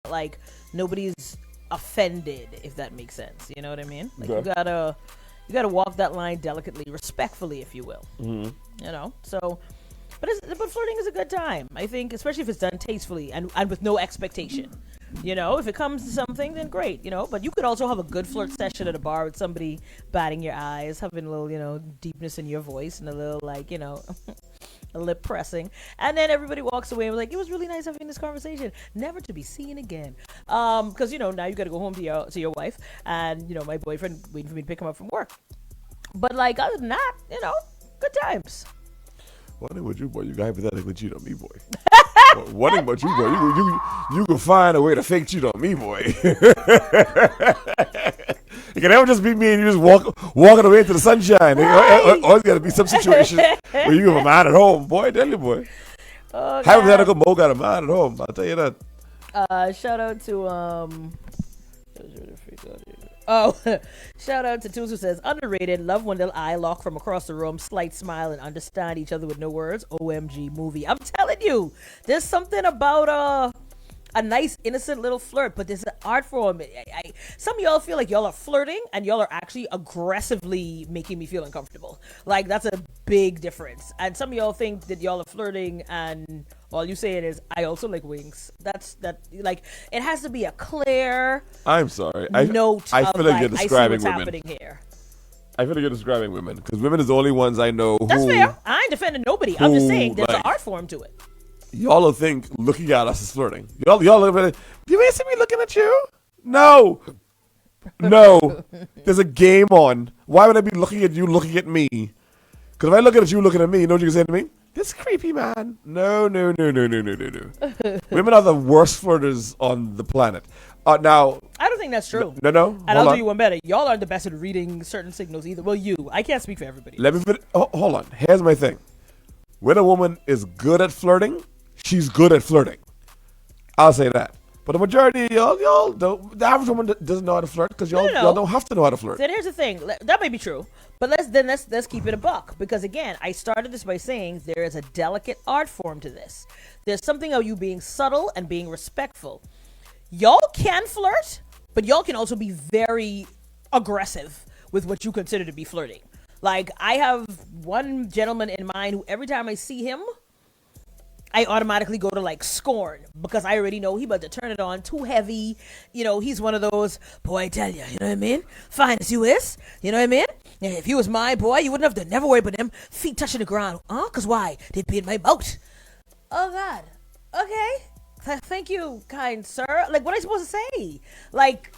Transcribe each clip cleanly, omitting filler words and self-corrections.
like nobody's offended, if that makes sense. You know what I mean? Like Okay. you gotta walk that line delicately, respectfully, if you will. Mm-hmm. You know, so. But flirting is a good time, I think, especially if it's done tastefully and with no expectation. You know, if it comes to something, then great, you know. But you could also have a good flirt session at a bar with somebody batting your eyes, having a little, you know, deepness in your voice and a little, like, you know, a lip pressing. And then everybody walks away and was like, it was really nice having this conversation. Never to be seen again. Because, you know, now you got to go home to your wife. And, you know, my boyfriend waiting for me to pick him up from work. But, like, other than that, you know, good times. One thing with you, boy, you can hypothetically cheat on me, boy. One thing about you, boy, you can find a way to fake cheat on me, boy. It can never just be me and you just walking away into the sunshine. Right. Always got to be some situation where you have a man at home, boy. Tell you, boy. Oh, Hypothetical Mo got a man at home. I'll tell you that. Shout out to shout out to Tunes who says underrated. Love when they'll eye lock from across the room, slight smile, and understand each other with no words. OMG movie. I'm telling you, there's something about a nice innocent little flirt, but there's an art form. Some of y'all feel like y'all are flirting and y'all are actually aggressively making me feel uncomfortable. Like, that's a big difference. And some of y'all think that y'all are flirting and all you say it is, I also like wings. Like, it has to be a clear I'm sorry. note I feel like you're I see describing what's women. happening here. I feel like you're describing women because women is the only ones I know That's who fair. I ain't defending nobody. I'm just saying there's an like- art form to it. y'all will think looking at us is flirting. Y'all look at it. You ain't see me looking at you? No. There's a game on. Why would I be looking at you looking at me? Because if I look at you looking at me, you know what you can say to me? This creepy man. No. Women are the worst flirters on the planet. Now, I don't think that's true. no. And I'll do you one better. Y'all aren't the best at reading certain signals either. Well, I can't speak for everybody. Let me finish. Hold on. Here's my thing. When a woman is good at flirting, she's good at flirting. I'll say that. But the majority of y'all don't. The average woman doesn't know how to flirt because y'all don't have to know how to flirt. Then here's the thing. That may be true, but let's keep it a buck, because again, I started this by saying there is a delicate art form to this. There's something of you being subtle and being respectful. Y'all can flirt, but y'all can also be very aggressive with what you consider to be flirting. Like, I have one gentleman in mind who every time I see him, I automatically go to like scorn, because I already know he about to turn it on too heavy. You know, he's one of those, boy, I tell you know what I mean? Fine as you is, you know what I mean? And if he was my boy, you wouldn't have to never worry about them feet touching the ground. Cause why? They'd be in my boat. Oh God. Okay. Thank you, kind sir. Like, what am I supposed to say? Like,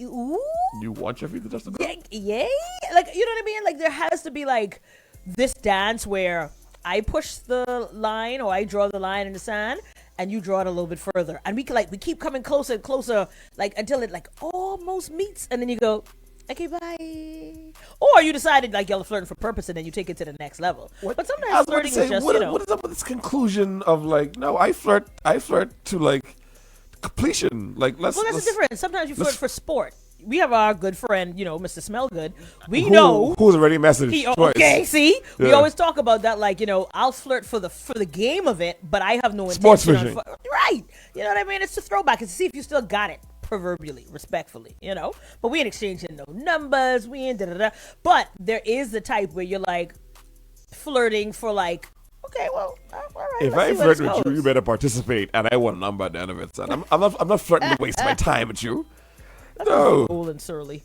ooh? You want your feet to touch the ground? Yay? Like, you know what I mean? Like, there has to be like this dance where I push the line or I draw the line in the sand and you draw it a little bit further. And we keep coming closer and closer, like until it like almost meets, and then you go, okay, bye. Or you decided like y'all are flirting for purpose and then you take it to the next level. But sometimes flirting is just, what is up with this conclusion of like, no, I flirt to like completion. Like, that's the difference. Sometimes you flirt for sport. We have our good friend, you know, Mr. Smellgood. We know who's already messaged twice. Okay, see, Yeah. we always talk about that. Like, you know, I'll flirt for the game of it, but I have no Sports intention fishing. right. You know what I mean? It's a throwback. It's to see if you still got it, proverbially, respectfully. You know, but we ain't exchanging no numbers. We ain't da. But there is the type where you're like flirting for like, okay, well, all right. If I flirt with you, you better participate, and I want a number at the end of it, son. I'm not flirting to waste my time with you. No. Old and surly.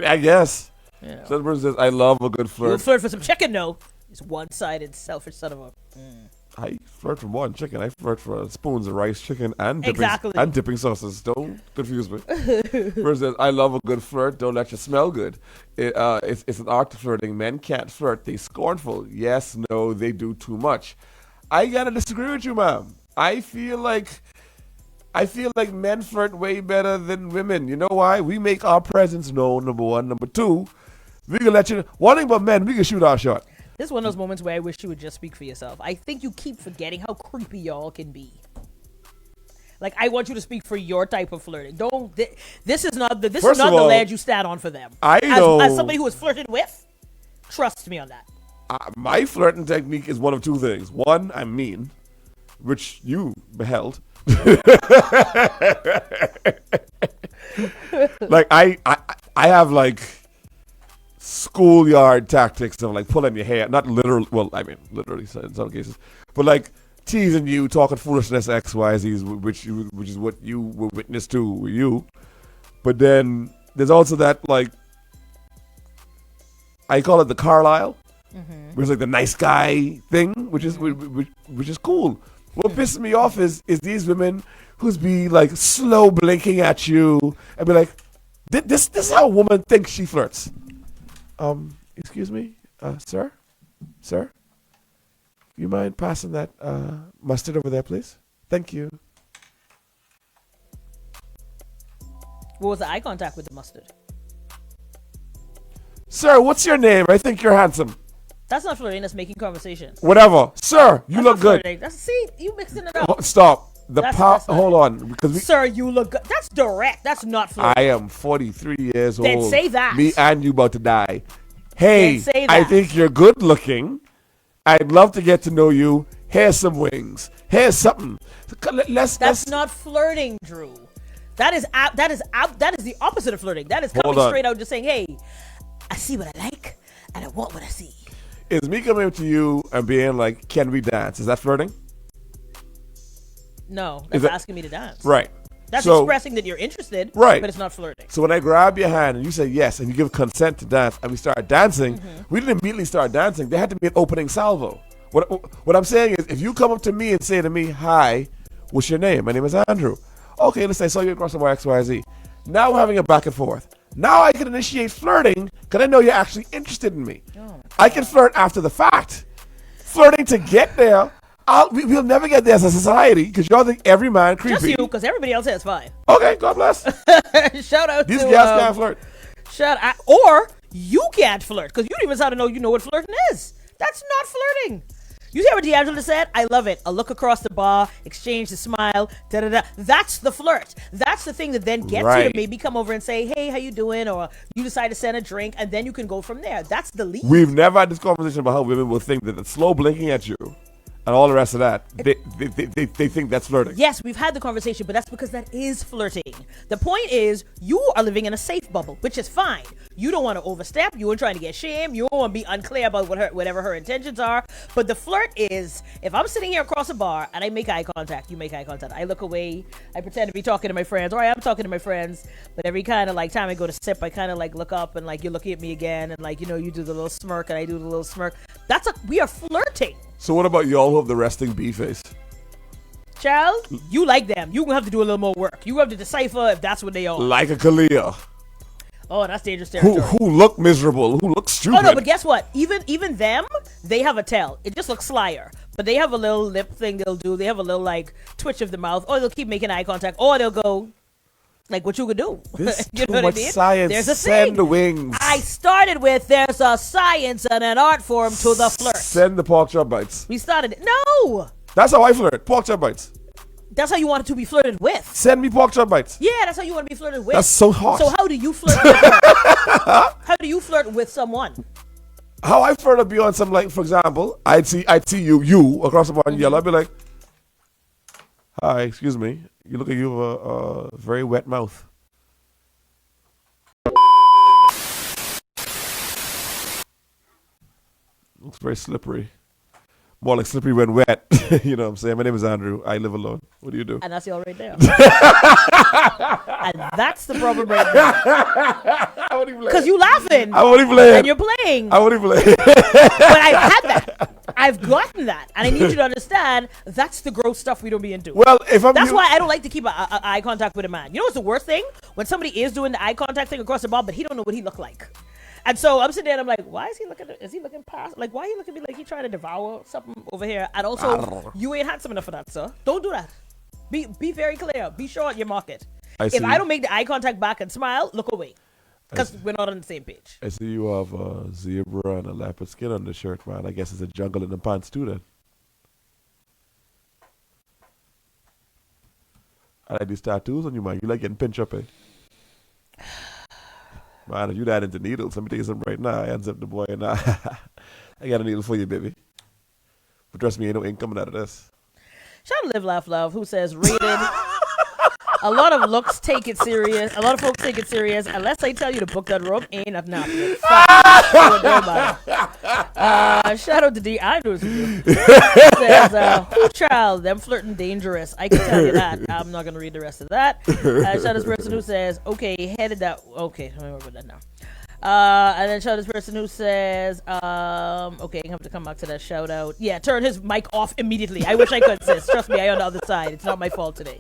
I guess. You know. Some person says, I love a good You flirt. flirt for some chicken, no. It's one-sided, selfish son of a. I flirt for one chicken. I flirt for spoons of rice, chicken, and dipping sauces. Don't confuse me. Person says, I love a good flirt. Don't let you smell good. It's an art to flirting. Men can't flirt. They scornful. Yes, no, they do too much. I gotta disagree with you, ma'am. I feel like men flirt way better than women. You know why? We make our presence known, number one. Number two, we can let you... One thing about men, we can shoot our shot. This is one of those moments where I wish you would just speak for yourself. I think you keep forgetting how creepy y'all can be. Like, I want you to speak for your type of flirting. This is not the ledge you stand on for them. I know... As somebody who was flirted with, trust me on that. My flirting technique is one of two things. One, I'm mean, which you beheld. Like I have like schoolyard tactics of like pulling your hair, not literally. Well, I mean literally in some cases, but like teasing you, talking foolishness, X, Y, Z's, which is what you were witness to with you. But then there's also that like I call it the Carlisle, which is like the nice guy thing, which is cool. What pisses me off is these women who's be like slow blinking at you and be like, this is how a woman thinks she flirts. Excuse me, sir, you mind passing that mustard over there, please? Thank you. What was the eye contact with the mustard? Sir, what's your name? I think you're handsome. That's not flirting. That's making conversation. Whatever, sir. You That's look good. See, you mixing it up. Stop. Hold on, because sir, you look good. That's direct. That's not flirting. I am 43 years old. Then say that. Me and you about to die. Hey, say that. I think you're good looking. I'd love to get to know you. Here's some wings. Here's something. That's not flirting, Drew. That is the opposite of flirting. That is coming straight out, just saying, "Hey, I see what I like, and I want what I see." Is me coming up to you and being like, "Can we dance?" Is that flirting? No, that's asking me to dance. Right. That's expressing that you're interested. Right. But it's not flirting. So when I grab your hand and you say yes, and you give consent to dance, and we start dancing, we didn't immediately start dancing. There had to be an opening salvo. What I'm saying is, if you come up to me and say to me, "Hi, what's your name? My name is Andrew." Okay, let's say I saw you across the XYZ. Now we're having a back and forth. Now I can initiate flirting because I know you're actually interested in me. I can flirt after the fact. Flirting to get there, we'll never get there as a society because y'all think every man creepy. Just you, because everybody else is fine. Okay, God bless. Shout out These to guys can't flirt. Or you can't flirt because you don't even sound to know you know what flirting is. That's not flirting. You hear what D'Angelo said? I love it. A look across the bar, exchange the smile, da-da-da. That's the flirt. That's the thing that then gets you to maybe come over and say, "Hey, how you doing?" Or you decide to send a drink, and then you can go from there. That's the lead. We've never had this conversation about how women will think that the slow blinking at you and all the rest of that, they think that's flirting. Yes, we've had the conversation, but that's because that is flirting. The point is, you are living in a safe bubble, which is fine. You don't want to overstep. You aren't trying to get shamed. You don't want to be unclear about whatever her intentions are. But the flirt is, if I'm sitting here across a bar and I make eye contact, you make eye contact. I look away. I pretend to be talking to my friends, or I am talking to my friends. But every kind of like time I go to sip, I kind of like look up and like you're looking at me again, and like you do the little smirk and I do the little smirk. We are flirting. So what about y'all who have the resting B face? Child, you like them. You're going to have to do a little more work. You have to decipher if that's what they are. Like a Kalia. Oh, that's dangerous territory. Who look miserable, who look stupid. Oh, no, but guess what? Even them, they have a tell. It just looks slyer. But they have a little lip thing they'll do. They have a little, like, twitch of the mouth. Or they'll keep making eye contact. Or they'll go, like, what you could do. This you too know much what I mean? science. There's a Send thing. the wings. I started with there's a science and an art form to the flirt. Send the pork chop bites. We started it. No! That's how I flirt. Pork chop bites. That's how you want it to be flirted with. Send me pork chop bites. Yeah, that's how you want to be flirted with. That's so hot. So how do you flirt with her? How do you flirt with someone? How I flirt would be on some, like, for example, I'd see you across the bar in yellow. I'd be like, "Hi, excuse me. You look like you have a very wet mouth." Looks very slippery. More like slippery when wet. You know what I'm saying? My name is Andrew. I live alone. What do you do? And that's y'all right there. And that's the problem right there. Because you laughing. I won't even play. And you're playing. I won't even play. But I've had that. I've gotten that. And I need you to understand that's the gross stuff we don't be into. Well, that's why I don't like to keep eye contact with a man. You know what's the worst thing? When somebody is doing the eye contact thing across the bar, but he don't know what he look like. And so I'm sitting there and I'm like, why is he looking? Is he looking past? Like, why are you looking at me like he trying to devour something over here? And also, you ain't handsome enough for that, sir. Don't do that. Be very clear. Be sure at your market. If I don't make the eye contact back and smile, look away. Because we're not on the same page. I see you have a zebra and a leopard skin on the shirt, man. I guess it's a jungle in the pants too, then. I like these tattoos on you, man. You like getting pinched up, eh? Man, if you that into needles, let me tell you something right now. I unzip the boy and I got a needle for you, baby. But trust me, ain't no ink coming out of this. Shout out to Live Laugh Love, who says rated. A lot of looks take it serious. A lot of folks take it serious. Unless I tell you to book that room, ain't nothing happening. Shout out to D. I know you. Says, who child, them flirting dangerous. I can tell you that. I'm not going to read the rest of that. Shout out to this person who says, okay, headed that. Okay, let me worry about that now. And then shout out this person who says, okay, I have to come back to that shout out. Yeah, turn his mic off immediately. I wish I could, sis. Trust me, I on the other side. It's not my fault today.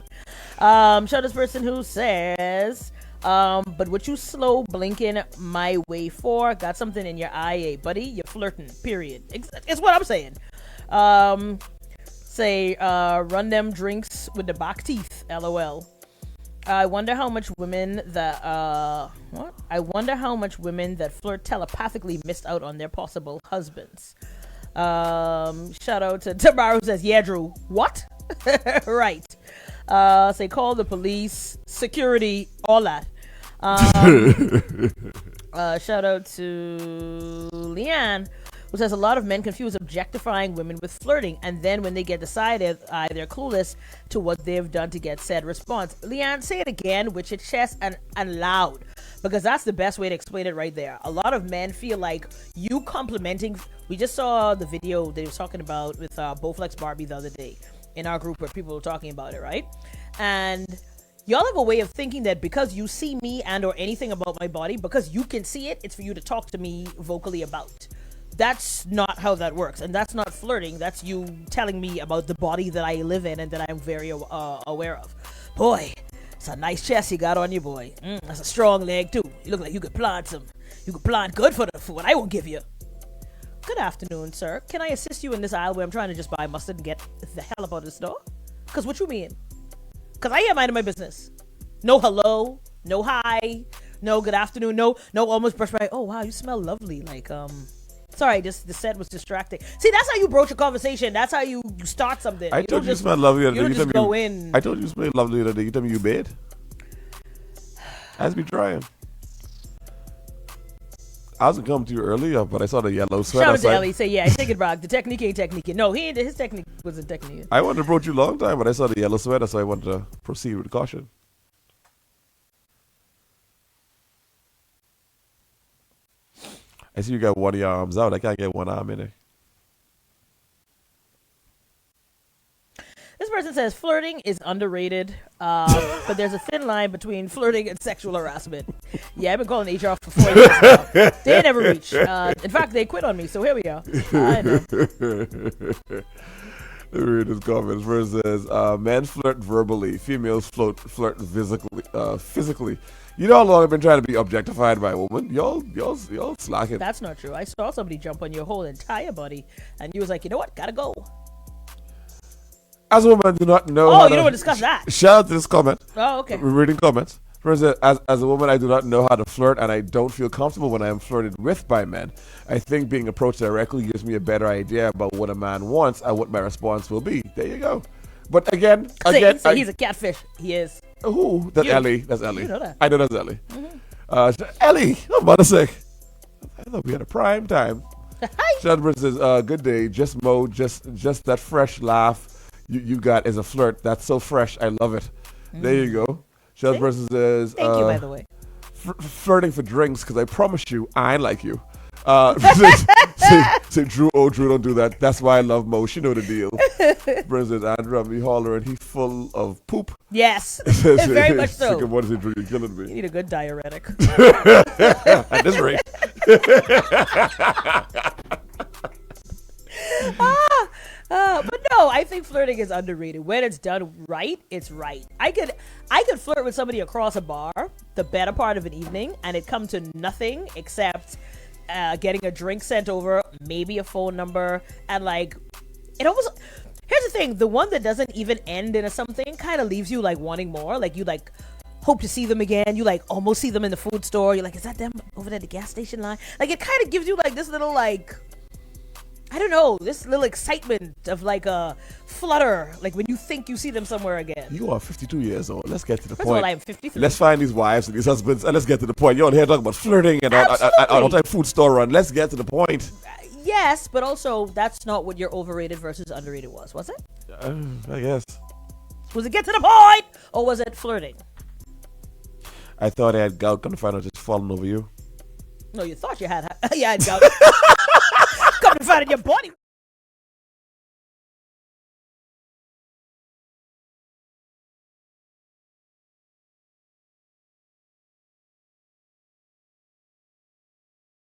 Shout out this person who says, but what you slow blinking my way for? Got something in your eye, eh, buddy? You're flirting, period. It's what I'm saying. Run them drinks with the back teeth, LOL. I wonder how much women that flirt telepathically missed out on their possible husbands. Shout out to Tamara who says, yeah, Drew. What? Right. Call the police, security, all that. Shout out to Leanne, who says a lot of men confuse objectifying women with flirting, and then when they get decided, they're clueless to what they've done to get said response. Leanne, say it again with your chest and loud, because that's the best way to explain it right there. A lot of men feel like you complimenting. We just saw the video that he was talking about with Bowflex Barbie the other day in our group where people were talking about it, right? And y'all have a way of thinking that because you see me and or anything about my body, because you can see it, it's for you to talk to me vocally about. That's not how that works, and that's not flirting. That's you telling me about the body that I live in and that I'm very aware of. Boy, it's a nice chest you got on you, boy. That's a strong leg too. You look like you could plant good for the food I won't give you. Good afternoon, sir. Can I assist you in this aisle where I'm trying to just buy mustard and get the hell up out of the store? Because what you mean? Because I am minding my business. No hello, no hi, no good afternoon, no almost brush my, oh wow, you smell lovely. Like, sorry, the set was distracting. See, that's how you broach a conversation. That's how you start something. I told you you smell lovely. You don't just go in. I told you you smell lovely the other day. You tell me you bathe. As me trying. I was going to come to you earlier, but I saw the yellow sweat. Shout out to Ellie. Say, yeah, I take it back. The technique ain't technique. No, his technique wasn't technique. I wanted to approach you a long time, but I saw the yellow sweater, so I wanted to proceed with caution. I see you got one of your arms out. I can't get one arm in it. This person says flirting is underrated, but there's a thin line between flirting and sexual harassment. Yeah, I've been calling HR for 4 years now. They never reach. In fact, they quit on me, so here we are. I know. Let me read this comment. First says, men flirt verbally, females flirt physically. You know how long I've been trying to be objectified by a woman? Y'all slacking. That's not true. I saw somebody jump on your whole entire body, and you was like, you know what? Gotta go. As a woman, I do not know. Oh, you don't want to discuss that. Shout out to this comment. Oh, okay. We're reading comments. First, as a woman, I do not know how to flirt, and I don't feel comfortable when I am flirted with by men. I think being approached directly gives me a better idea about what a man wants and what my response will be. There you go. But again, he's a catfish. He is. Who? That's Ellie. That's Ellie. You know that. I know that's Ellie. Mm-hmm. Ellie, I'm about to say. I thought we had a prime time. Shadbert says, good day. Just Mo, just that fresh laugh you got is a flirt. That's so fresh. I love it. There you go. Shadbert says, thank you, by the way. Flirting for drinks, because I promise you, I like you. Say Drew, Drew, don't do that. That's why I love Mo. She know the deal. Says Andrew, me hollering, he's full of poop. Yes, very much so. What is it, Drew? You're killing me. You need a good diuretic. At this rate. But no, I think flirting is underrated. When it's done right, it's right. I could flirt with somebody across a bar the better part of an evening, and it come to nothing except getting a drink sent over, maybe a phone number, and like it almost. Here's the thing: the one that doesn't even end in a something kind of leaves you like wanting more. Like you like hope to see them again. You like almost see them in the food store. You're like, is that them over there at the gas station line? Like it kind of gives you like this little like. I don't know, this little excitement of like a flutter, like when you think you see them somewhere again. You are 52 years old. Let's get to the point. First of all, I am 53. Let's find these wives and these husbands and let's get to the point. You're on here talking about flirting and all type food store run. Let's get to the point. Yes, but also that's not what your overrated versus underrated was it? I guess. Was it get to the point, or was it flirting? I thought I had gout. Come to find out, just falling over you. No, you thought you had gout. Come to find out your body.